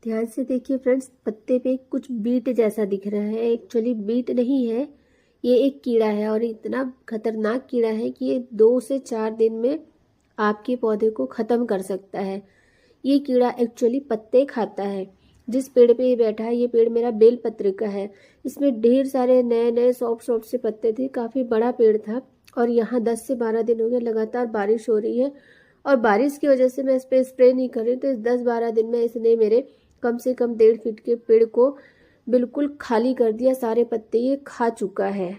ध्यान से देखिए फ्रेंड्स, पत्ते पे कुछ बीट जैसा दिख रहा है। एक्चुअली बीट नहीं है, ये एक कीड़ा है और इतना खतरनाक कीड़ा है कि ये 2 से 4 दिन में आपके पौधे को ख़त्म कर सकता है। ये कीड़ा एक्चुअली पत्ते खाता है। जिस पेड़ पे ये बैठा है, ये पेड़ मेरा बेलपत्र का है। इसमें ढेर सारे नए नए सॉफ्ट सॉफ्ट से पत्ते थे, काफ़ी बड़ा पेड़ था। और यहाँ 10 से 12 दिन हो गए लगातार बारिश हो रही है और बारिश की वजह से मैं इस पर स्प्रे नहीं कर रही, तो इस 10-12 दिन में इसने मेरे कम से कम 1.5 फीट के पेड़ को बिल्कुल खाली कर दिया। सारे पत्ते ये खा चुका है।